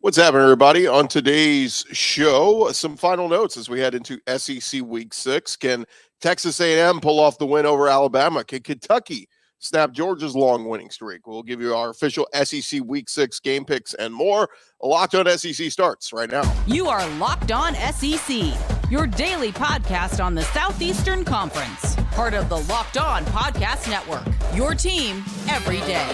What's happening, everybody? On today's show, some final notes as we head into SEC Week 6. Can Texas A&M pull off the win over Alabama? Can Kentucky snap Georgia's long winning streak? We'll give you our official SEC Week 6 game picks and more. A Locked On SEC starts right now. You are Locked On SEC, your daily podcast on the Southeastern Conference. Part of the Locked On Podcast Network, your team every day.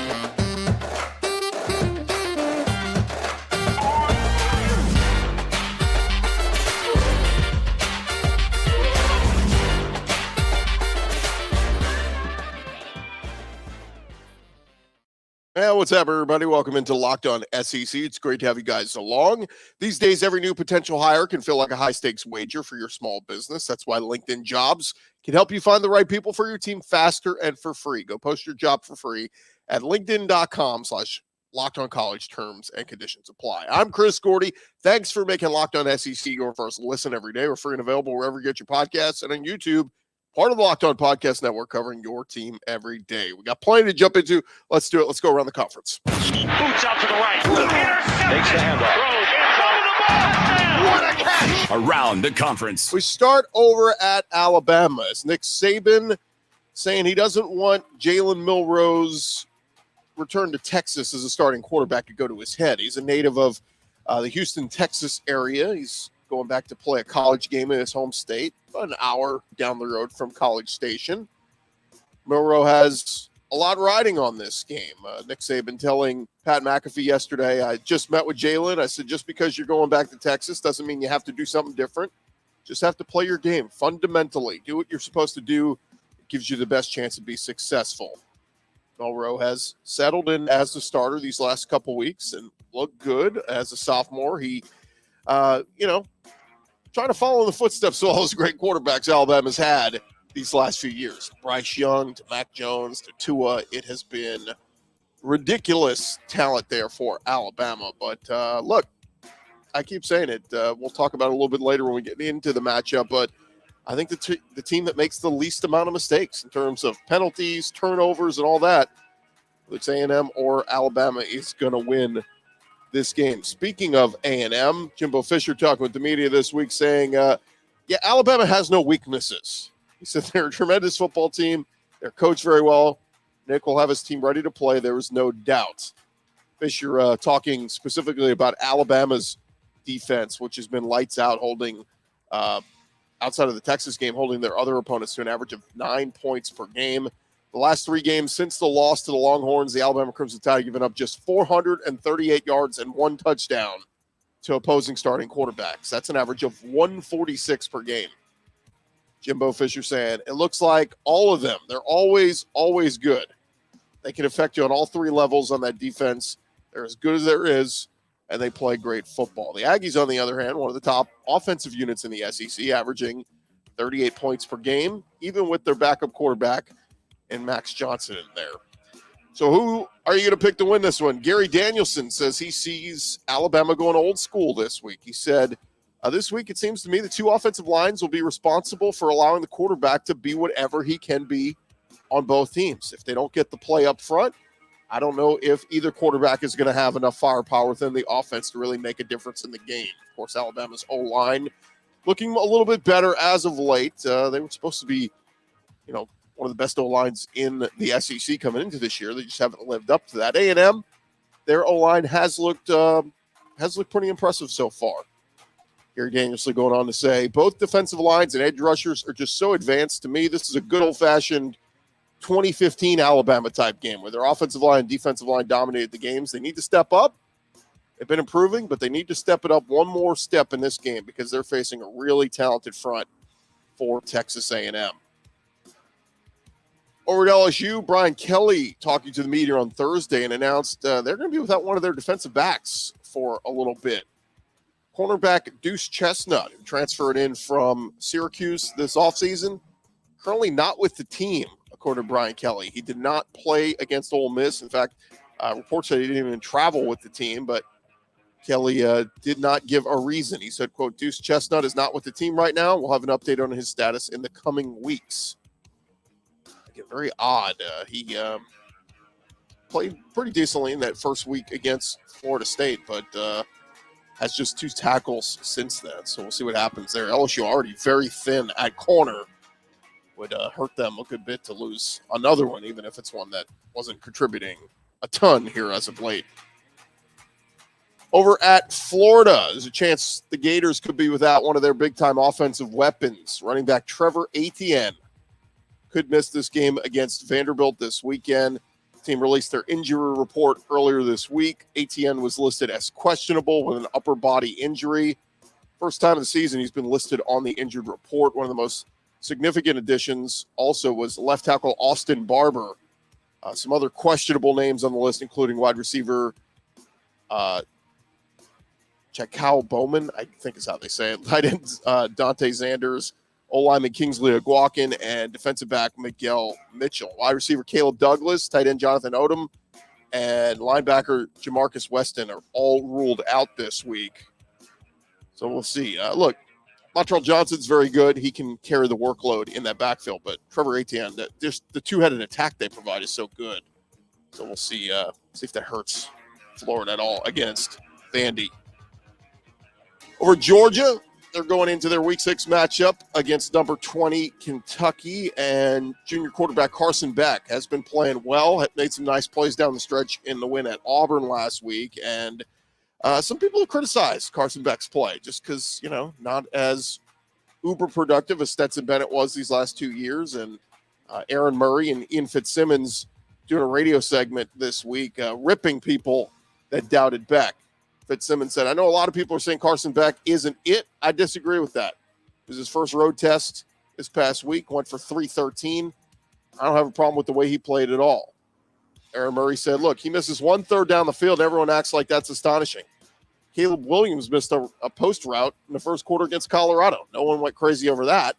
Hey, what's up, everybody? Welcome into Locked On SEC. It's great to have you guys along. These days, every new potential hire can feel like a high-stakes wager for your small business. That's why LinkedIn Jobs can help you find the right people for your team faster and for free. Go post your job for free at linkedin.com/LockedOnCollege. Terms and conditions apply. I'm Chris Gordy. Thanks for making Locked On SEC your first listen every day. We're free and available wherever you get your podcasts and on YouTube. Part of the Locked On Podcast Network, covering your team every day. We got plenty to jump into. Let's do it. Let's go around the conference. Boots out to the right. Takes the handoff. What a catch! Around the conference. We start over at Alabama. It's Nick Saban saying he doesn't want Jalen Milroe's return to Texas as a starting quarterback to go to his head. He's a native of the Houston, Texas area. He's going back to play a college game in his home state, about an hour down the road from College Station. Milroe has a lot riding on this game. Nick Saban telling Pat McAfee yesterday, I just met with Jalen. I said, just because you're going back to Texas doesn't mean you have to do something different. Just have to play your game fundamentally. Do what you're supposed to do. It gives you the best chance to be successful. Milroe has settled in as the starter these last couple weeks and looked good as a sophomore. He trying to follow in the footsteps of all those great quarterbacks Alabama's had these last few years. Bryce Young to Mac Jones to Tua. It has been ridiculous talent there for Alabama. But look, I keep saying it. We'll talk about it a little bit later when we get into the matchup. But I think the team that makes the least amount of mistakes in terms of penalties, turnovers, and all that, whether it's A&M or Alabama, is going to win this game. Speaking of A&M, Jimbo Fisher talking with the media this week saying, Alabama has no weaknesses. He said they're a tremendous football team. They're coached very well. Nick will have his team ready to play. There is no doubt. Fisher talking specifically about Alabama's defense, which has been lights out, holding outside of the Texas game, holding their other opponents to an average of 9 points per game. The last three games since the loss to the Longhorns, the Alabama Crimson Tide giving up just 438 yards and one touchdown to opposing starting quarterbacks. That's an average of 146 per game. Jimbo Fisher saying, it looks like all of them, they're always good. They can affect you on all three levels on that defense. They're as good as there is, and they play great football. The Aggies, on the other hand, one of the top offensive units in the SEC, averaging 38 points per game, even with their backup quarterback and Max Johnson in there. So who are you going to pick to win this one? Gary Danielson says he sees Alabama going old school this week. He said, this week it seems to me the two offensive lines will be responsible for allowing the quarterback to be whatever he can be on both teams. If they don't get the play up front, I don't know if either quarterback is going to have enough firepower within the offense to really make a difference in the game. Of course, Alabama's O-line looking a little bit better as of late. They were supposed to be, one of the best O-lines in the SEC coming into this year. They just haven't lived up to that. A&M, their O-line has looked pretty impressive so far. Gary Danielson going on to say, both defensive lines and edge rushers are just so advanced. To me, this is a good old-fashioned 2015 Alabama-type game where their offensive line and defensive line dominated the games. They need to step up. They've been improving, but they need to step it up one more step in this game because they're facing a really talented front for Texas A&M. Over at LSU, Brian Kelly talking to the media on Thursday and announced they're going to be without one of their defensive backs for a little bit. Cornerback Deuce Chestnut, who transferred in from Syracuse this offseason, currently not with the team, according to Brian Kelly. He did not play against Ole Miss. In fact, reports said he didn't even travel with the team, but Kelly did not give a reason. He said, quote, Deuce Chestnut is not with the team right now. We'll have an update on his status in the coming weeks. Again, very odd. He played pretty decently in that first week against Florida State, but has just 2 tackles since then. So we'll see what happens there. LSU already very thin at corner. Would hurt them a good bit to lose another one, even if it's one that wasn't contributing a ton here as of late. Over at Florida, there's a chance the Gators could be without one of their big-time offensive weapons. Running back Trevor Etienne could miss this game against Vanderbilt this weekend. The team released their injury report earlier this week. Etienne was listed as questionable with an upper body injury. First time of the season he's been listed on the injured report. One of the most significant additions also was left tackle Austin Barber. Some other questionable names on the list, including wide receiver Chakao Bowman, I think is how they say it. Tight ends Dante Zanders, O-lineman Kingsley Agwakin, and defensive back Miguel Mitchell. Wide receiver Caleb Douglas, tight end Jonathan Odom, and linebacker Jamarcus Weston are all ruled out this week. So we'll see. Look, Montreal Johnson's very good. He can carry the workload in that backfield, but Trevor Etienne, the two-headed attack they provide is so good. So we'll see if that hurts Florida at all against Vandy. Over Georgia, they're going into their Week 6 matchup against number 20 Kentucky, and junior quarterback Carson Beck has been playing well, had made some nice plays down the stretch in the win at Auburn last week, and some people have criticized Carson Beck's play just because, not as uber productive as Stetson Bennett was these last 2 years, and Aaron Murray and Ian Fitzsimmons doing a radio segment this week ripping people that doubted Beck. Fitzsimmons said, I know a lot of people are saying Carson Beck isn't it. I disagree with that. It was his first road test this past week, went for 313. I don't have a problem with the way he played at all. Aaron Murray said, look, he misses 1/3 down the field. Everyone acts like that's astonishing. Caleb Williams missed a post route in the first quarter against Colorado. No one went crazy over that.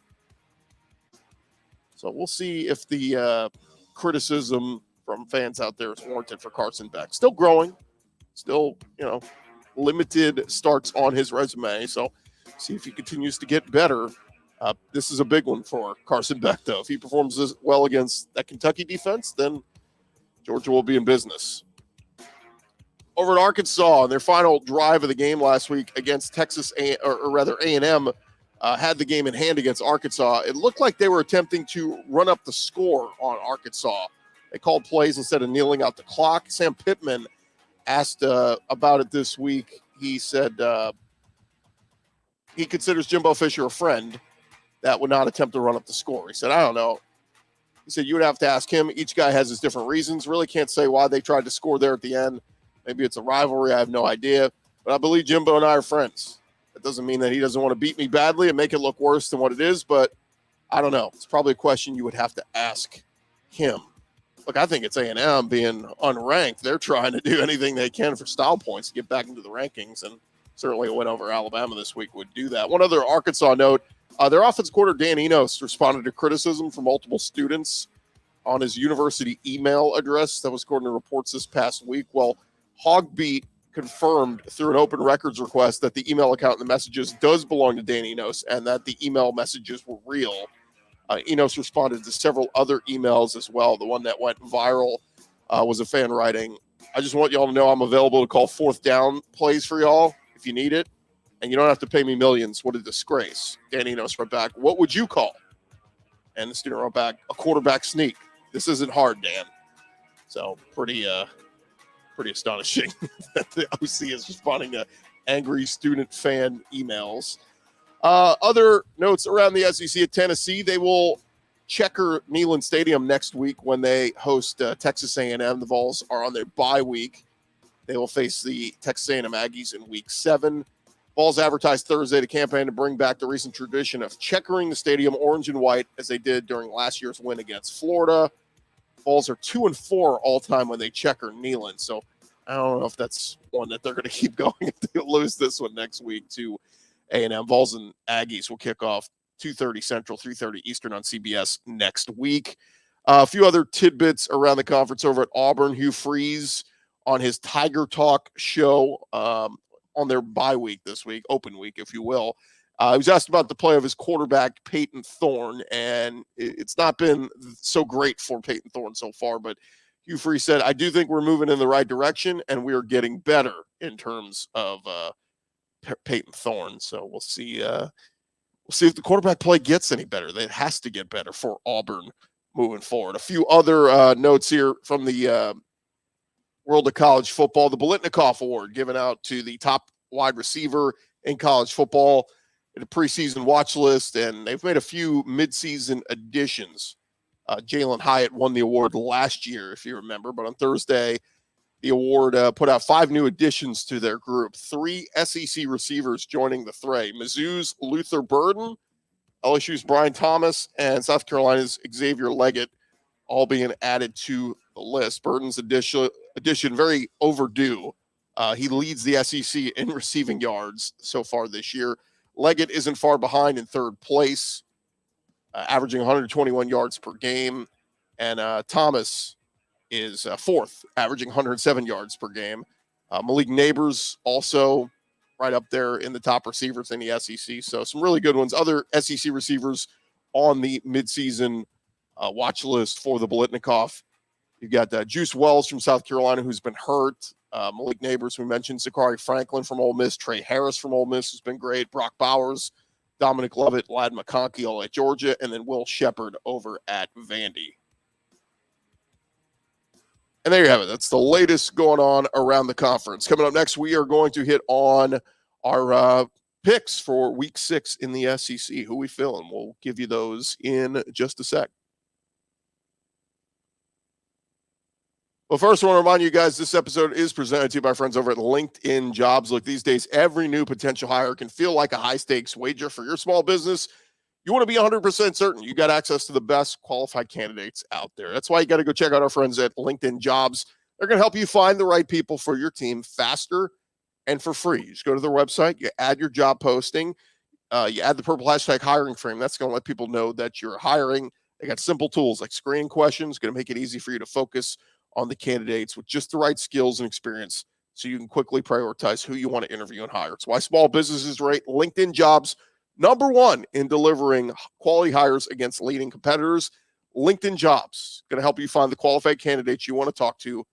So we'll see if the criticism from fans out there is warranted for Carson Beck. Still growing. Still, limited starts on his resume. So see if he continues to get better. This is a big one for Carson Beck, though. If he performs as well against that Kentucky defense, then Georgia will be in business. Over at Arkansas, in their final drive of the game last week against Texas, A&M, had the game in hand against Arkansas. It looked like they were attempting to run up the score on Arkansas. They called plays instead of kneeling out the clock. Sam Pittman asked about it this week. He said he considers Jimbo Fisher a friend that would not attempt to run up the score. He said, I don't know. He said, you would have to ask him. Each guy has his different reasons. Really can't say why they tried to score there at the end. Maybe it's a rivalry. I have no idea. But I believe Jimbo and I are friends. That doesn't mean that he doesn't want to beat me badly and make it look worse than what it is. But I don't know. It's probably a question you would have to ask him. Look, I think it's A&M being unranked. They're trying to do anything they can for style points to get back into the rankings, and certainly a win over Alabama this week would do that. One other Arkansas note, their offensive coordinator, Dan Enos, responded to criticism from multiple students on his university email address that was according to reports this past week. Well, Hogbeat confirmed through an open records request that the email account and the messages does belong to Dan Enos and that the email messages were real. Enos responded to several other emails as well. The one that went viral was a fan writing, I just want y'all to know I'm available to call fourth down plays for y'all if you need it. And you don't have to pay me millions. What a disgrace. Dan Enos wrote back, what would you call? And the student wrote back, a quarterback sneak. This isn't hard, Dan. So pretty astonishing that the OC is responding to angry student fan emails. Other notes around the SEC at Tennessee, they will checker Neyland Stadium next week when they host Texas A&M. The Vols are on their bye week. They will face the Texas A&M Aggies in Week 7. Vols advertised Thursday to campaign to bring back the recent tradition of checkering the stadium orange and white as they did during last year's win against Florida. Vols are 2-4 all time when they checker Neyland. So I don't know if that's one that they're going to keep going if they lose this one next week to A&M. Vols and Aggies will kick off 2:30 Central, 3:30 Eastern on CBS next week. A few other tidbits around the conference over at Auburn. Hugh Freeze on his Tiger Talk show on their bye week this week, open week, if you will. He was asked about the play of his quarterback, Peyton Thorne, and it's not been so great for Peyton Thorne so far, but Hugh Freeze said, I do think we're moving in the right direction, and we are getting better in terms of Peyton Thorne. So we'll see. We'll see if the quarterback play gets any better. It has to get better for Auburn moving forward. A few other notes here from the world of college football. The Biletnikoff Award given out to the top wide receiver in college football in a preseason watch list, and they've made a few midseason additions. Jalen Hyatt won the award last year, if you remember, but on Thursday, the award put out 5 new additions to their group. 3 SEC receivers joining the fray. Mizzou's Luther Burden, LSU's Brian Thomas, and South Carolina's Xavier Leggett all being added to the list. Burden's addition very overdue. He leads the SEC in receiving yards so far this year. Leggett isn't far behind in 3rd place, averaging 121 yards per game. And Thomas is 4th, averaging 107 yards per game. Malik Neighbors also right up there in the top receivers in the SEC. So some really good ones. Other SEC receivers on the midseason watch list for the Biletnikoff. You've got Juice Wells from South Carolina, who's been hurt. Malik Neighbors, we mentioned. Zachary Franklin from Ole Miss. Trey Harris from Ole Miss has been great. Brock Bowers, Dominic Lovett, Lad McConkey all at Georgia, and then Will Shepard over at Vandy. And there you have it. That's the latest going on around the conference. Coming up next, we are going to hit on our picks for Week 6 in the SEC. Who we feeling? We'll give you those in just a sec. Well, first, I want to remind you guys this episode is presented to you by friends over at LinkedIn Jobs. Look, these days, every new potential hire can feel like a high-stakes wager for your small business. You want to be 100% certain you got access to the best qualified candidates out there. That's why you got to go check out our friends at LinkedIn Jobs. They're going to help you find the right people for your team faster and for free. You just go to their website, you add your job posting, you add the purple hashtag hiring frame. That's going to let people know that you're hiring. They got simple tools like screening questions, going to make it easy for you to focus on the candidates with just the right skills and experience so you can quickly prioritize who you want to interview and hire. It's why small businesses rate LinkedIn Jobs #1 in delivering quality hires against leading competitors. LinkedIn Jobs going to help you find the qualified candidates you want to talk to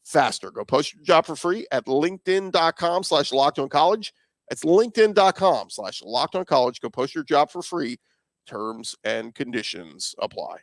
faster. Go post your job for free at linkedin.com/lockedoncollege. That's linkedin.com/lockedoncollege. Go post your job for free. Terms and conditions apply.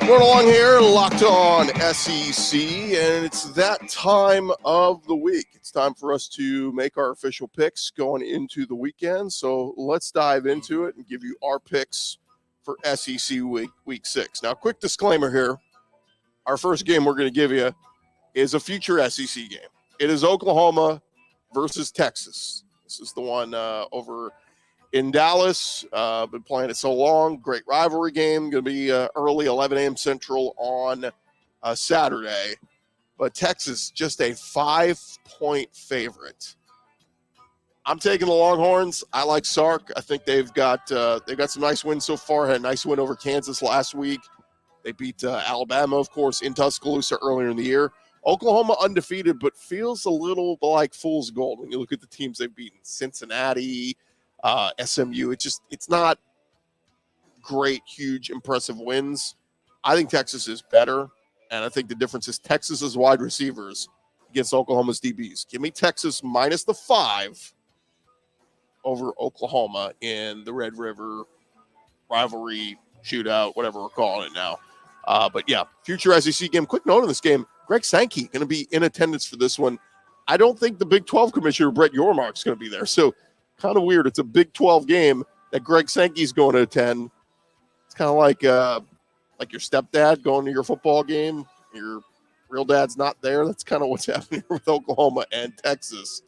Going along here, Locked On SEC, and it's that time of the week. It's time for us to make our official picks going into the weekend. So let's dive into it and give you our picks for SEC week 6. Now, quick disclaimer here. Our first game we're going to give you is a future SEC game. It is Oklahoma versus Texas. This is the one over in Dallas. Been playing it so long. Great rivalry game. Going to be early 11 a.m. Central on Saturday. But Texas, just a 5-point favorite. I'm taking the Longhorns. I like Sark. I think they've got some nice wins so far. Had a nice win over Kansas last week. They beat Alabama, of course, in Tuscaloosa earlier in the year. Oklahoma undefeated, but feels a little like fool's gold when you look at the teams they've beaten. Cincinnati, SMU. It's not great, huge, impressive wins. I think Texas is better, and I think the difference is Texas's wide receivers against Oklahoma's DBs. Give me Texas minus the 5 over Oklahoma in the Red River rivalry shootout, whatever we're calling it now. But yeah, future SEC game. Quick note on this game: Greg Sankey going to be in attendance for this one. I don't think the Big 12 commissioner Brett Yormark is going to be there, so kind of weird. It's a Big 12 game that Greg Sankey's going to attend. It's kind of like your stepdad going to your football game. Your real dad's not there. That's kind of what's happening with Oklahoma and Texas.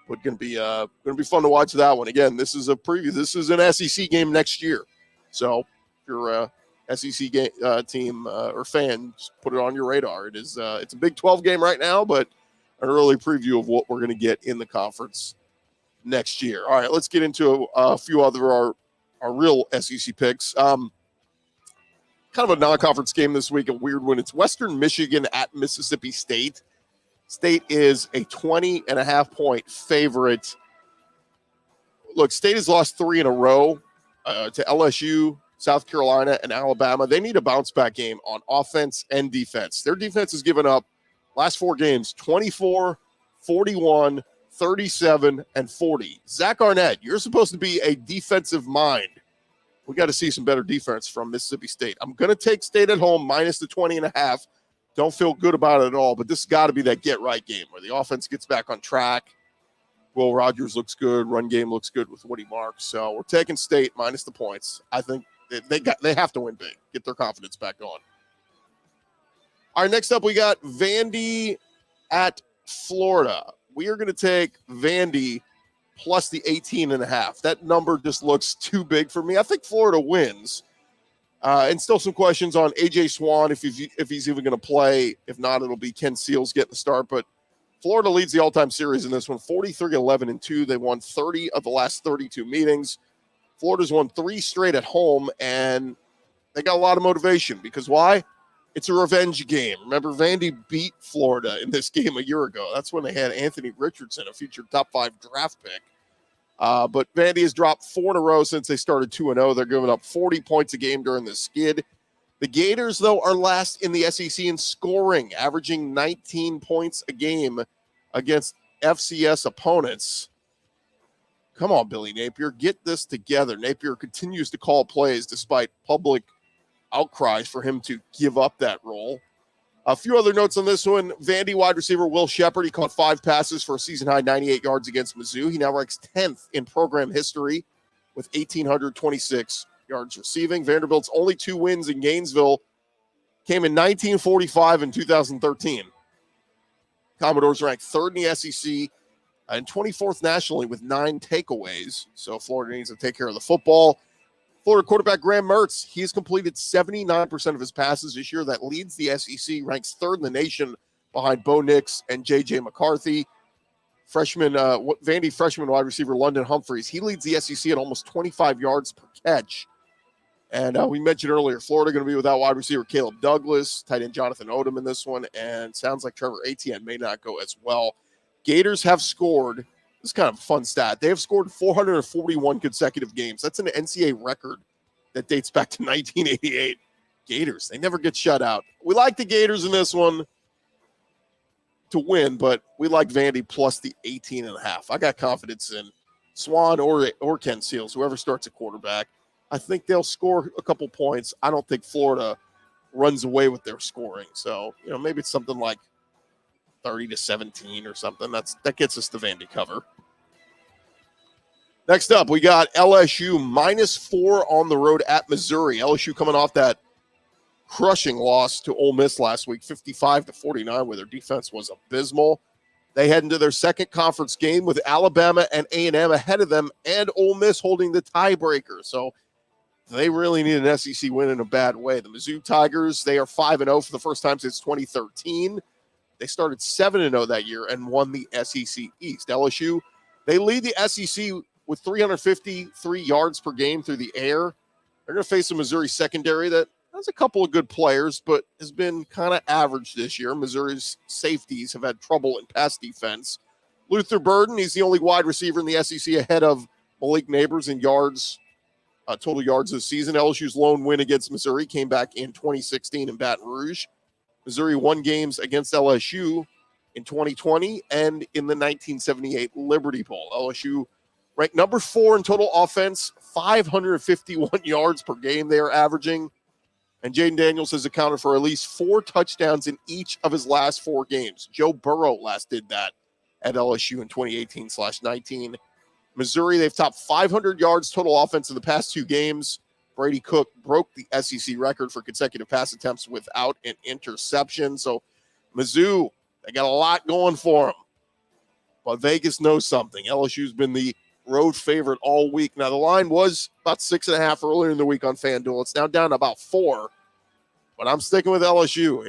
But going to be fun to watch that one. Again, this is a preview. This is an SEC game next year. So if you're a SEC game, team or fan, just put it on your radar. It's a Big 12 game right now, but an early preview of what we're going to get in the conference next year. All right, let's get into a few other our real SEC picks. Kind of a non-conference game this week, a weird one. It's Western Michigan at Mississippi State. State is a 20.5-point favorite. Look, State has lost 3 in a row to LSU, South Carolina, and Alabama. They need a bounce-back game on offense and defense. Their defense has given up last 4 games, 24, 41, 37, and 40. Zach Arnett, you're supposed to be a defensive mind. We got to see some better defense from Mississippi State. I'm going to take State at home minus the 20.5. Don't feel good about it at all, but this has got to be that get-right game where the offense gets back on track. Will Rogers looks good. Run game looks good with Woody Marks. So we're taking State minus the points. I think they have to win big, get their confidence back on. All right, next up we got Vandy at Florida. We are going to take Vandy plus the 18.5. That number just looks too big for me. I think Florida wins. And still some questions on A.J. Swan, if he's even going to play. If not, it'll be Ken Seals getting the start. But Florida leads the all-time series in this one, 43-11-2. They won 30 of the last 32 meetings. Florida's won 3 straight at home, and they got a lot of motivation because why? It's a revenge game. Remember, Vandy beat Florida in this game a year ago. That's when they had Anthony Richardson, a future top 5 draft pick. But Vandy has dropped 4 in a row since they started 2-0. They're giving up 40 points a game during the skid. The Gators, though, are last in the SEC in scoring, averaging 19 points a game against FCS opponents. Come on, Billy Napier, get this together. Napier continues to call plays despite public outcries for him to give up that role. A few other notes on this one. Vandy wide receiver Will Shepard, he caught 5 passes for a season-high 98 yards against Mizzou. He now ranks 10th in program history with 1,826 yards receiving. Vanderbilt's only 2 wins in Gainesville came in 1945 and 2013. Commodores ranked 3rd in the SEC and 24th nationally with 9 takeaways. So Florida needs to take care of the football. Florida quarterback Graham Mertz, he has completed 79% of his passes this year. That leads the SEC, ranks 3rd in the nation behind Bo Nix and J.J. McCarthy. Vandy freshman wide receiver London Humphreys, he leads the SEC at almost 25 yards per catch. And we mentioned earlier, Florida going to be without wide receiver Caleb Douglas, tight end Jonathan Odom in this one, and sounds like Trevor Etienne may not go as well. Gators have scored, this is kind of a fun stat, they have scored 441 consecutive games. That's an NCAA record that dates back to 1988. Gators, they never get shut out. We like the Gators in this one to win, but we like Vandy plus the 18.5. I got confidence in Swan or Ken Seals, whoever starts at quarterback. I think they'll score a couple points. I don't think Florida runs away with their scoring. So, maybe it's something like 30-17 or something. That gets us the Vandy cover. Next up, we got LSU -4 on the road at Missouri. LSU coming off that crushing loss to Ole Miss last week, 55-49, where their defense was abysmal. They head into their second conference game with Alabama and A&M ahead of them and Ole Miss holding the tiebreaker. So they really need an SEC win in a bad way. The Mizzou Tigers, they are 5-0 for the first time since 2013. They started 7-0 that year and won the SEC East. LSU, they lead the SEC with 353 yards per game through the air. They're going to face a Missouri secondary that has a couple of good players, but has been kind of average this year. Missouri's safeties have had trouble in pass defense. Luther Burden, he's the only wide receiver in the SEC ahead of Malik Neighbors in yards, total yards this season. LSU's lone win against Missouri came back in 2016 in Baton Rouge. Missouri won games against LSU in 2020 and in the 1978 Liberty Bowl. LSU ranked number 4 in total offense, 551 yards per game they are averaging. And Jaden Daniels has accounted for at least 4 touchdowns in each of his last 4 games. Joe Burrow last did that at LSU in 2018/19. Missouri, they've topped 500 yards total offense in the past 2 games. Brady Cook broke the SEC record for consecutive pass attempts without an interception. So Mizzou, they got a lot going for them. But Vegas knows something. LSU's been the road favorite all week. Now, the line was about 6.5 earlier in the week on FanDuel. It's now down to about 4. But I'm sticking with LSU.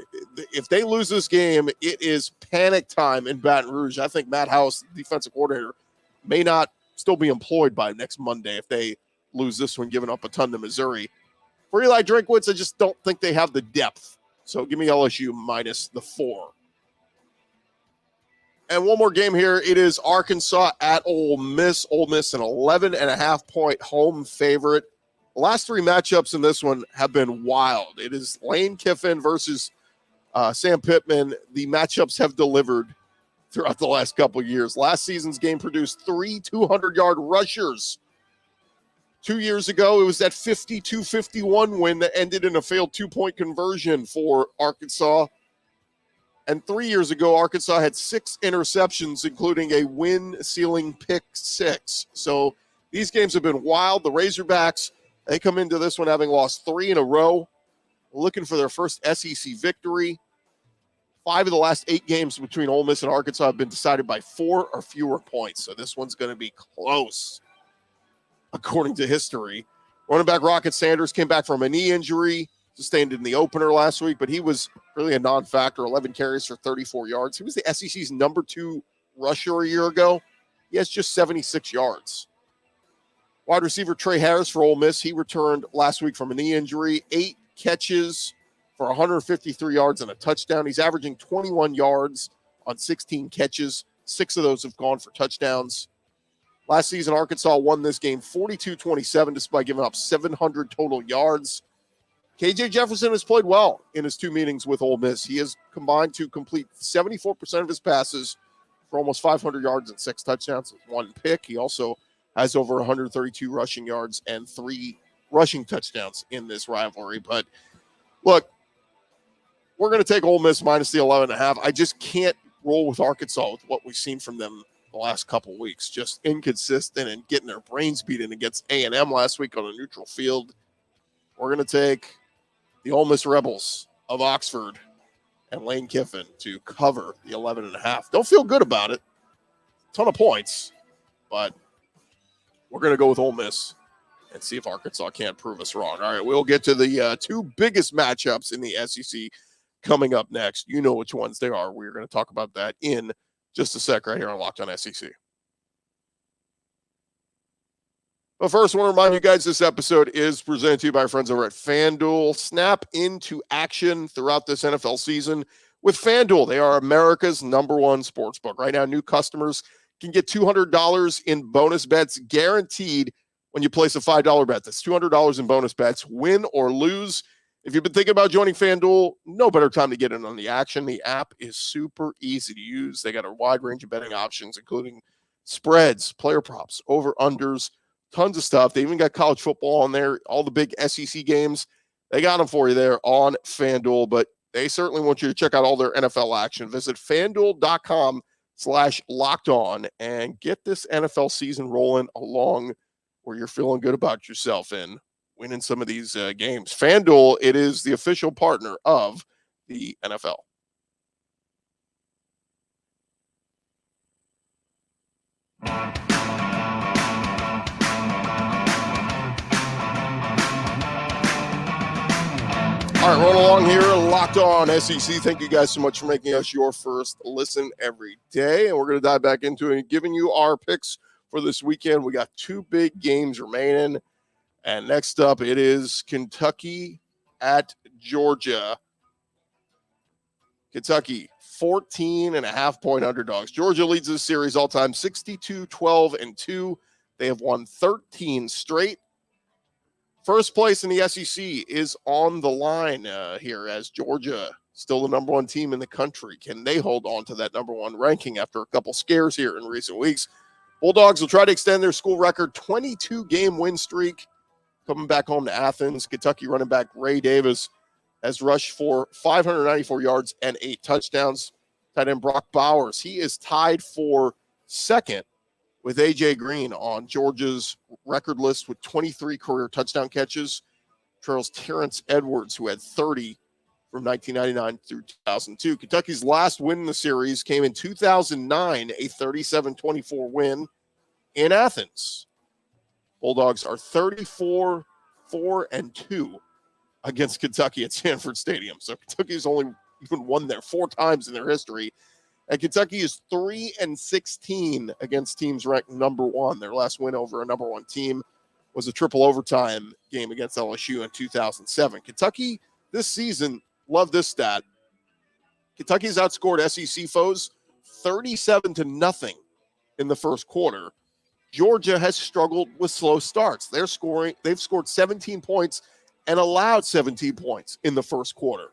If they lose this game, it is panic time in Baton Rouge. I think Matt House, defensive coordinator, may not still be employed by next Monday if they lose this one, giving up a ton to Missouri. For Eli Drinkwitz, I just don't think they have the depth. So give me LSU minus the 4. And one more game here. It is Arkansas at Ole Miss. Ole Miss, an 11.5-point home favorite. The last three matchups in this one have been wild. It is Lane Kiffin versus Sam Pittman. The matchups have delivered throughout the last couple years. Last season's game produced 3 200-yard rushers. 2 years ago, it was that 52-51 win that ended in a failed two-point conversion for Arkansas. And 3 years ago, Arkansas had 6 interceptions, including a win-sealing pick 6. So these games have been wild. The Razorbacks, they come into this one having lost 3 in a row, looking for their first SEC victory. 5 of the last 8 games between Ole Miss and Arkansas have been decided by 4 or fewer points. So this one's going to be close, according to history. Running back Rocket Sanders came back from a knee injury, sustained in the opener last week, but he was really a non-factor, 11 carries for 34 yards. He was the SEC's number 2 rusher a year ago. He has just 76 yards. Wide receiver Trey Harris for Ole Miss, he returned last week from a knee injury, 8 catches for 153 yards and a touchdown. He's averaging 21 yards on 16 catches. 6 of those have gone for touchdowns. Last season, Arkansas won this game 42-27 despite giving up 700 total yards. KJ Jefferson has played well in his 2 meetings with Ole Miss. He has combined to complete 74% of his passes for almost 500 yards and 6 touchdowns with 1 pick. He also has over 132 rushing yards and 3 rushing touchdowns in this rivalry. But look, we're going to take Ole Miss minus the 11.5. I just can't roll with Arkansas with what we've seen from them the last couple weeks. Just inconsistent and getting their brains beaten against A&M last week on a neutral field. We're going to take the Ole Miss Rebels of Oxford and Lane Kiffin to cover the 11.5. Don't feel good about it. Ton of points, but we're going to go with Ole Miss and see if Arkansas can't prove us wrong. All right, we'll get to the 2 biggest matchups in the SEC coming up next. You know which ones they are. We're going to talk about that in just a sec right here on Locked On SEC. But first, I want to remind you guys this episode is presented to you by our friends over at FanDuel. Snap into action throughout this NFL season with FanDuel. They are America's #1 sportsbook. Right now, new customers can get $200 in bonus bets guaranteed when you place a $5 bet. That's $200 in bonus bets, win or lose. If you've been thinking about joining FanDuel, no better time to get in on the action. The app is super easy to use. They got a wide range of betting options, including spreads, player props, over-unders, tons of stuff. They even got college football on there, all the big SEC games. They got them for you there on FanDuel, but they certainly want you to check out all their NFL action. Visit FanDuel.com/lockedon and get this NFL season rolling along where you're feeling good about yourself and winning some of these games. FanDuel, it is the official partner of the NFL. All right, rolling along here, Locked On SEC. Thank you guys so much for making us your first listen every day. And we're going to dive back into it and giving you our picks for this weekend. We got 2 big games remaining. And next up, it is Kentucky at Georgia. Kentucky, 14.5-point underdogs. Georgia leads this series all-time 62-12-2. They have won 13 straight. First place in the SEC is on the line here as Georgia, still the #1 team in the country. Can they hold on to that #1 ranking after a couple scares here in recent weeks? Bulldogs will try to extend their school record 22-game win streak. Coming back home to Athens, Kentucky running back Ray Davis has rushed for 594 yards and 8 touchdowns. Tight end Brock Bowers, he is tied for second with A.J. Green on Georgia's record list with 23 career touchdown catches. Trails Terrence Edwards, who had 30 from 1999 through 2002. Kentucky's last win in the series came in 2009, a 37-24 win in Athens. Bulldogs are 34-4-2 against Kentucky at Sanford Stadium. So Kentucky's only even won there 4 times in their history. And Kentucky is 3-16 against teams ranked #1. Their last win over a #1 team was a triple overtime game against LSU in 2007. Kentucky this season, love this stat. Kentucky's outscored SEC foes 37-0 in the first quarter. Georgia has struggled with slow starts. They've scored 17 points and allowed 17 points in the first quarter.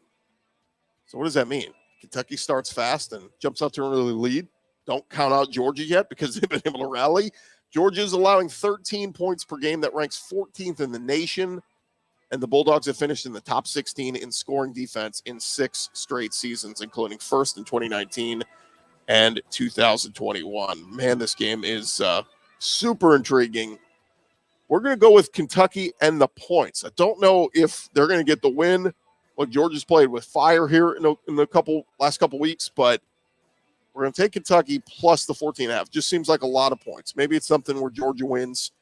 So what does that mean? Kentucky starts fast and jumps out to an early lead. Don't count out Georgia yet because they've been able to rally. Georgia is allowing 13 points per game. That ranks 14th in the nation. And the Bulldogs have finished in the top 16 in scoring defense in 6 straight seasons, including first in 2019 and 2021. Man, this game is super intriguing. We're going to go with Kentucky and the points. I don't know if they're going to get the win. Look, Georgia's played with fire here in the last couple weeks, but we're going to take Kentucky plus the 14.5. Just seems like a lot of points. Maybe it's something where Georgia wins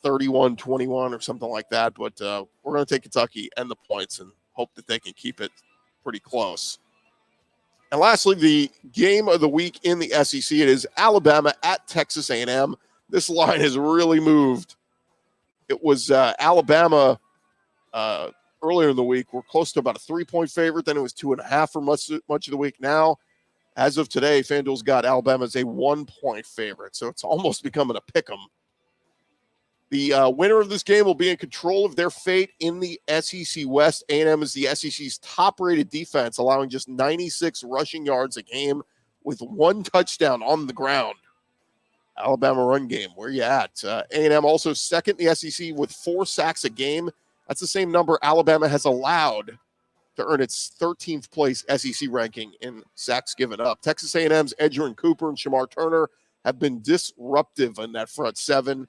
31-21 or something like that, but we're going to take Kentucky and the points and hope that they can keep it pretty close. And lastly, the game of the week in the SEC, it is Alabama at Texas A&M. This line has really moved. It was Alabama earlier in the week. We're close to about a 3-point favorite. Then it was 2.5 for much of the week. Now, as of today, FanDuel's got Alabama as a 1-point favorite. So it's almost becoming a pick 'em. The winner of this game will be in control of their fate in the SEC West. A&M is the SEC's top-rated defense, allowing just 96 rushing yards a game with 1 touchdown on the ground. Alabama run game, where you at? A&M also second in the SEC with 4 sacks a game. That's the same number Alabama has allowed to earn its 13th place SEC ranking in sacks given up. Texas A&M's Edgerrin Cooper and Shamar Turner have been disruptive in that front 7.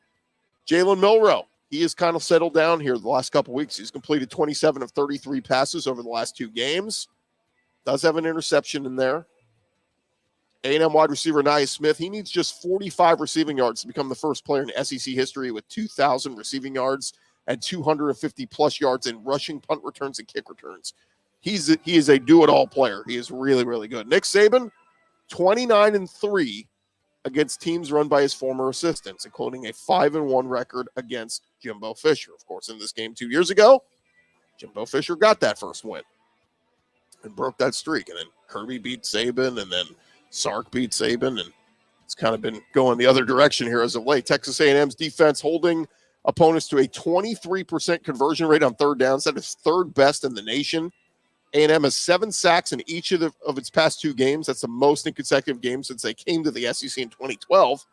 Jalen Milroe, he has kind of settled down here the last couple weeks. He's completed 27 of 33 passes over the last 2 games. Does have an interception in there. A&M wide receiver Nia Smith, he needs just 45 receiving yards to become the first player in SEC history with 2,000 receiving yards and 250-plus yards in rushing, punt returns, and kick returns. He is a do-it-all player. He is really, really good. Nick Saban, 29-3 against teams run by his former assistants, including a 5-1 record against Jimbo Fisher. Of course, in this game 2 years ago, Jimbo Fisher got that first win and broke that streak. And then Kirby beat Saban, and then Sark beat Saban, and it's kind of been going the other direction here as of late. Texas A&M's defense holding opponents to a 23% conversion rate on third downs. That is 3rd best in the nation. A&M has 7 sacks in each of its past 2 games. That's the most in consecutive games since they came to the SEC in 2012.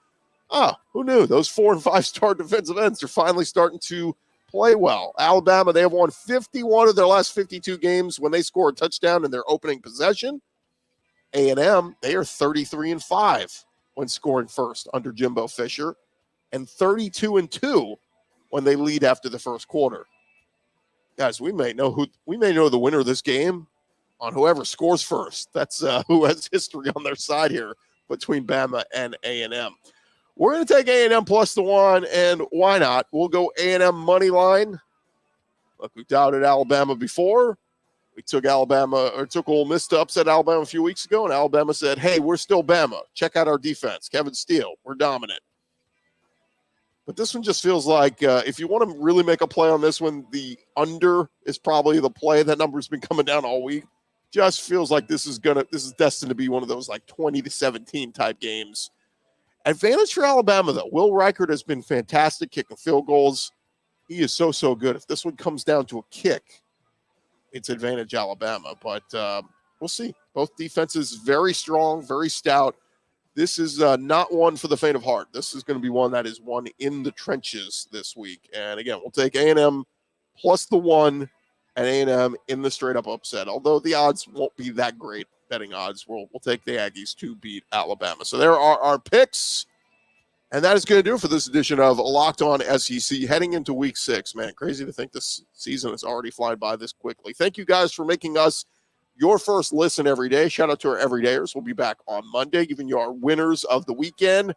Who knew? Those 4- and 5-star defensive ends are finally starting to play well. Alabama, they have won 51 of their last 52 games when they score a touchdown in their opening possession. A&M, they are 33-5 when scoring first under Jimbo Fisher, and 32-2 when they lead after the first quarter. Guys, we may know the winner of this game on whoever scores first. That's who has history on their side here between Bama and A&M. We're going to take A&M plus the 1, and why not? We'll go A&M money line. Look, we doubted Alabama before. We took Ole Miss to upset Alabama a few weeks ago, and Alabama said, hey, we're still Bama. Check out our defense. Kevin Steele, we're dominant. But this one just feels like if you want to really make a play on this one, the under is probably the play. That number's been coming down all week. Just feels like this is destined to be one of those like 20-17 type games. Advantage for Alabama, though. Will Reichert has been fantastic kicking field goals. He is so good. If this one comes down to a kick, it's advantage Alabama. But we'll see. Both defenses very strong, very stout. This is not one for the faint of heart. This is going to be one that is won in the trenches this week. And again, we'll take A&M plus the 1 and A&M in the straight-up upset. Although the odds won't be that great, betting odds. We'll take the Aggies to beat Alabama. So there are our picks. And that is going to do it for this edition of Locked On SEC. Heading into Week 6, man, crazy to think this season has already flying by this quickly. Thank you guys for making us your first listen every day. Shout out to our everydayers. We'll be back on Monday, giving you our winners of the weekend.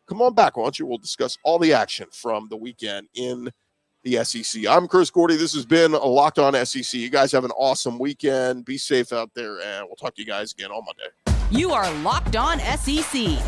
Come on back, why don't you? We'll discuss all the action from the weekend in the SEC. I'm Chris Gordy. This has been Locked On SEC. You guys have an awesome weekend. Be safe out there, and we'll talk to you guys again on Monday. You are Locked On SEC,